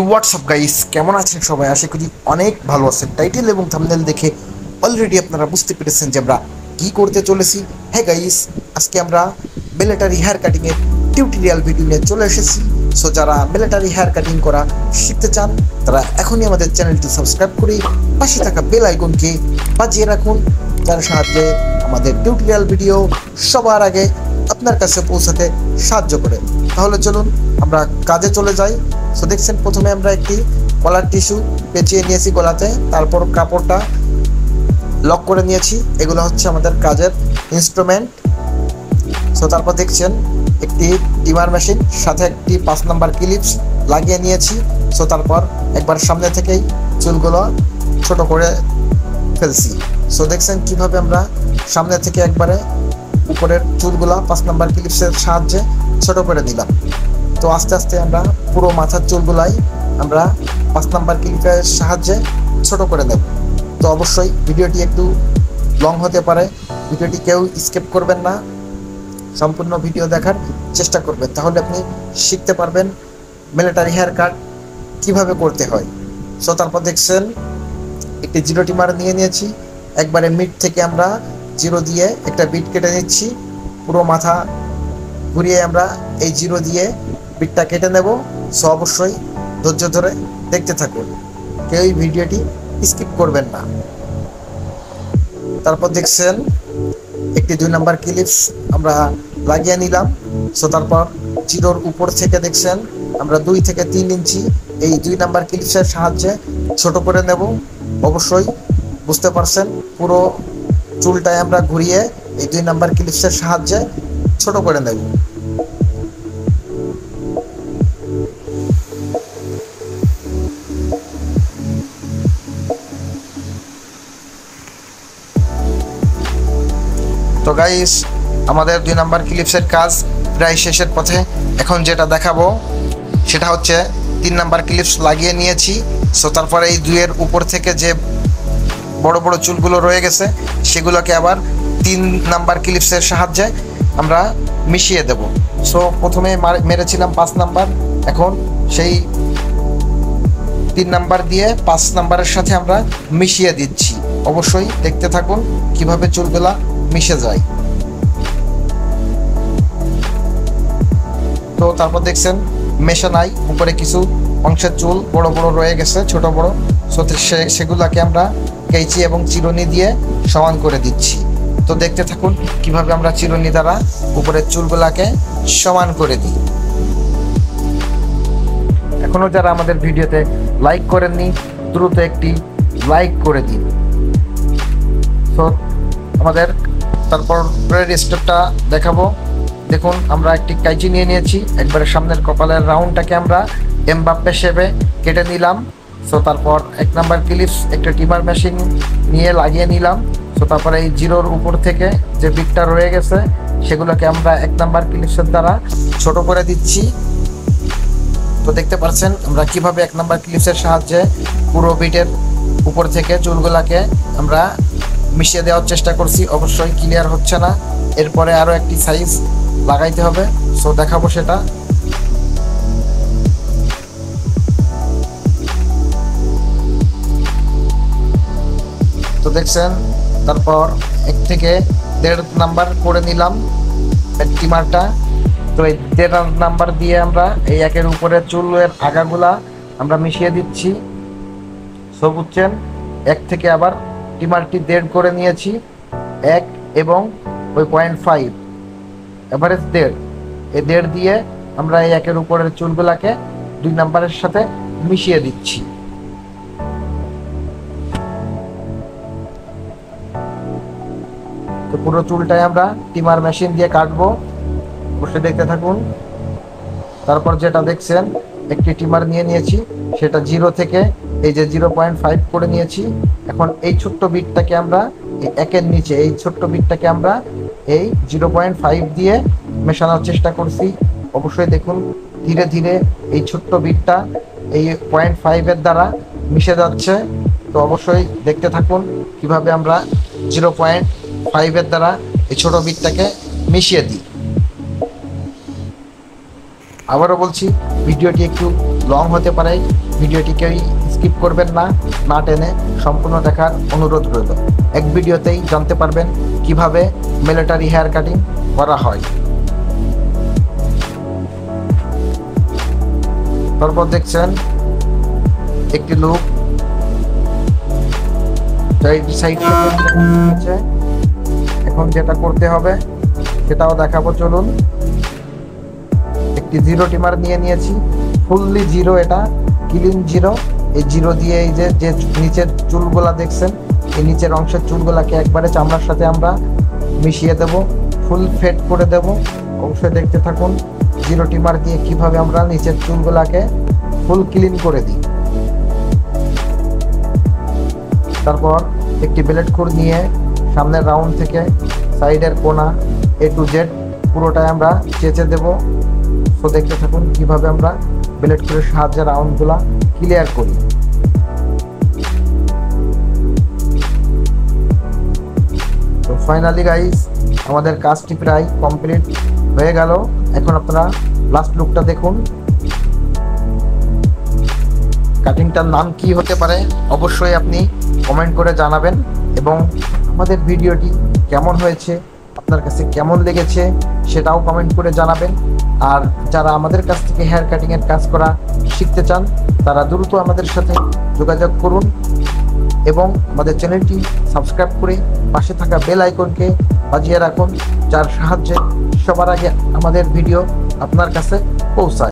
WhatsApp guys, কেমন আছেন সবাই? আশা করি অনেক ভালো আছেন। টাইটেল এবং থাম্বনেল দেখে অলরেডি আপনারা বুঝতে পেরেছেন যে আমরা কী করতে চলেছি। হ্যাঁ গাইস, আজকে আমরা মিলিটারি হেয়ার কাটিংয়ের টিউটোরিয়াল ভিডিও নিয়ে চলে এসেছি। সো যারা মিলিটারি হেয়ার কাটিং করা শিখতে চান তারা এখনই আমাদের চ্যানেলটি সাবস্ক্রাইব করে পাশে থাকা বেল আইকনকে বাজিয়ে রাখুন, যার সাহায্যে আমাদের টিউটোরিয়াল ভিডিও সবার আগে আপনার কাছে পৌঁছাতে সাহায্য করে। তাহলে চলুন আমরা কাজে চলে যাই। সো দেখছেন, প্রথমে আমরা একটি কলার টিস্যু পেঁচিয়ে নিয়েছি গলাতে, তারপর কাপড়টা লক করে নিয়েছি। এগুলো হচ্ছে আমাদের কাজের ইনস্ট্রুমেন্ট। সো তারপর দেখছেন একটি ট্রিমার মেশিন, সাথে একটি 5 নাম্বার ক্লিপস লাগিয়ে নিয়েছি। সো তারপর একবার সামনে থেকেই চুলগুলো ছোট করে ফেলছি। সো দেখছেন কিভাবে আমরা সামনে থেকে একবারে উপরের চুলগুলা 5 নাম্বার ক্লিপসের সাহায্যে ছোট করে দিলাম। তো আস্তে আস্তে আমরা পুরো মাথার চুলগুলাই আমরা 5 নাম্বার ক্লিপের সাহায্যে ছোট করে নেব। তো অবশ্যই ভিডিওটি একটু লং হতে পারে, ভিডিওটি কেউ স্কিপ করবেন না, সম্পূর্ণ ভিডিও দেখার চেষ্টা করবেন, তাহলে আপনি শিখতে পারবেন মিলিটারি হেয়ার কাট কীভাবে করতে হয়। সো তারপর দেখছেন একটি জিরো ট্রিমার নিয়ে নিয়েছি, একবারে মিড থেকে আমরা জিরো দিয়ে একটা বিট কেটে নিচ্ছি। পুরো মাথা ঘুরিয়ে আমরা এই জিরো দিয়ে বিটটা কেটে নেব। সো অবশ্যই ধৈর্য ধরে দেখতে থাকুন, কেউই ভিডিওটি স্কিপ করবেন না। তারপর দেখছেন একটি 2 নাম্বার ক্লিপস আমরা লাগিয়ে নিলাম। সো তারপর জিরোর উপর থেকে দেখছেন আমরা 2 থেকে 3 ইঞ্চি এই 2 নাম্বার ক্লিপসের সাহায্যে ছোট করে নেব। অবশ্যই বুঝতে পারছেন, পুরো চুলটায় আমরা ঘুরিয়ে এই 2 নাম্বার ক্লিপসের সাহায্যে ছোট করে নেব। তো গাইস, আমাদের 2 নাম্বার ক্লিপসের কাজ প্রায় শেষের পথে। এখন যেটা দেখাবো সেটা হচ্ছে 3 নাম্বার ক্লিপস লাগিয়ে নিয়েছি। সো তারপরে এই 2 এর উপর থেকে যে বড় বড় চুলগুলো রয়ে গেছে সেগুলোকে আবার 3 নাম্বার ক্লিপসের সাহায্যে আমরা মিশিয়ে দেব। সো প্রথমে মেরেছিলাম 5 নাম্বার, এখন সেই 3 নাম্বার দিয়ে 5 নাম্বারের সাথে আমরা মিশিয়ে দিচ্ছি। অবশ্যই দেখতে থাকুন কিভাবে চুলগুলা মিশে যায়। তো তারপর দেখছেন মেশা নাই, উপরে কিছু অংশের চুল বড় বড় রয়ে গেছে, ছোট বড়। সো সেগুলাকে আমরা কেঁচি এবং চিরুনি দিয়ে সমান করে দিচ্ছি। তো দেখতে থাকুন কিভাবে আমরা চিরুনি দ্বারা উপরের চুলগুলাকে সমান করে দিই। এখনো যারা আমাদের ভিডিওতে লাইক করেননি দ্রুত একটি লাইক করে দিন। সো আমাদের তারপরের স্টেপটা দেখাবো। দেখুন, আমরা একটি কাঁচি নিয়ে নিয়েছি, একবারে সামনের কপালের রাউন্ডটাকে আমরা এমবাপ্পে শেপে কেটে নিলাম। সো তারপর 1 নাম্বার ক্লিপস একটা ট্রিমার মেশিন নিয়ে লাগিয়ে নিলাম। সো তারপরে এই জিরোর উপর থেকে যে বিটটা রয়ে গেছে সেগুলোকে আমরা 1 নাম্বার ক্লিপসের দ্বারা ছোট করে দিচ্ছি। তো দেখতে পাচ্ছেন আমরা কিভাবে 1 নাম্বার ক্লিপসের সাহায্যে পুরো বিটের উপর থেকে চুলগুলাকে আমরা মিশিয়ে দেওয়ার চেষ্টা করছি। অবশ্যই ক্লিয়ার হচ্ছে না, এরপরে আরও একটি সাইজ লাগাইতে হবে। সো দেখাবো সেটা। তো দেখছেন তারপর 1 থেকে 1.5 নাম্বার করে নিলাম ট্রিমারটা। তো এই 1.5 নাম্বার দিয়ে আমরা এই 1-এর উপরে চুলের আগাগুলা আমরা মিশিয়ে দিচ্ছি। সো বুঝছেন, 1 থেকে আবার ট্রিমারটি 1.5 করে নিয়েছি, 1 এবং ওই 0.5 এভারেজ 1.5, এই 1.5 দিয়ে আমরা এই 1-এর উপরের চুলগুলাকে 2 নাম্বারের সাথে মিশিয়ে দিচ্ছি। তো পুরো চুলটাই আমরা ট্রিমার মেশিন দিয়ে কাটবো, বসে দেখতে থাকুন। তারপর যেটা দেখছেন একটি ট্রিমার নিয়ে নিয়েছি, সেটা 0 থেকে এই যে 0.5 করে নিয়েছি। এখন এই ছোট্ট বিটটাকে আমরা এই 1-এর নিচে এই ছোট্ট বিটটাকে আমরা এই 0.5 দিয়ে মেশানোর চেষ্টা করছি। অবশ্যই দেখুন ধীরে ধীরে এই ছোট্ট বিটটা এই 0.5-এর দ্বারা মিশে যাচ্ছে। তো অবশ্যই দেখতে থাকুন কিভাবে আমরা 0.5-এর দ্বারা এই ছোট বিটটাকে মিশিয়ে দিই। আবারও বলছি, ভিডিওটি একটু লং হতে পারে, ভিডিওটিকেই স্কিপ করবেন না, না টেনে সম্পূর্ণ দেখার অনুরোধ রইল। এক ভিডিওতেই জানতে পারবেন কিভাবে মিলিটারি হেয়ার কাটিং করা হয়। তারপর দেখছেন একটি লুক সাইড থেকে। এখন যেটা করতে হবে সেটাও দেখাবো, চলুন। একটি জিরো টিমার নিয়ে নিয়েছি, ফুললি জিরো, এটা ক্লিন জিরো। এই জিরো দিয়ে এই যে নিচের চুলগুলা দেখছেন, এই নিচের অংশের চুলগুলাকে একবারে চামড়ার সাথে আমরা মিশিয়ে দেব, ফুল ফেড করে দেব। অবশ্যই দেখতে থাকুন জিরো টিমার দিয়ে কিভাবে আমরা নিচের চুলগুলাকে ফুল ক্লিন করে দিই। তারপর একটি ব্লেড খুর নিয়ে সামনের রাউন্ড থেকে সাইডের কোনা A to Z পুরোটাই আমরা চেঁচে দেব। তো দেখতে থাকুন কিভাবে আমরা ব্লেড খুরের সাহায্যে রাউন্ডগুলা ক্লিয়ার করি। তো ফাইনালি গাইস আমাদের কাজটি প্রায় কমপ্লিট হয়ে গেল। এখন আপনারা লাস্ট লুকটা দেখুন। কাটিংটার নাম কি হতে পারে অবশ্যই আপনি কমেন্ট করে জানাবেন, এবং আমাদের ভিডিওটি কেমন হয়েছে, আপনার কাছে কেমন লেগেছে সেটাও কমেন্ট করে জানাবেন। আর যারা আমাদের কাছ থেকে হেয়ার কাটিংয়ের কাজ করা শিখতে চান তারা দ্রুত আমাদের সাথে যোগাযোগ করুন এবং আমাদের চ্যানেলটি সাবস্ক্রাইব করে পাশে থাকা বেল আইকনকে বাজিয়ে রাখুন, যার সাহায্যে সবার আগে আমাদের ভিডিও আপনার কাছে পৌঁছায়।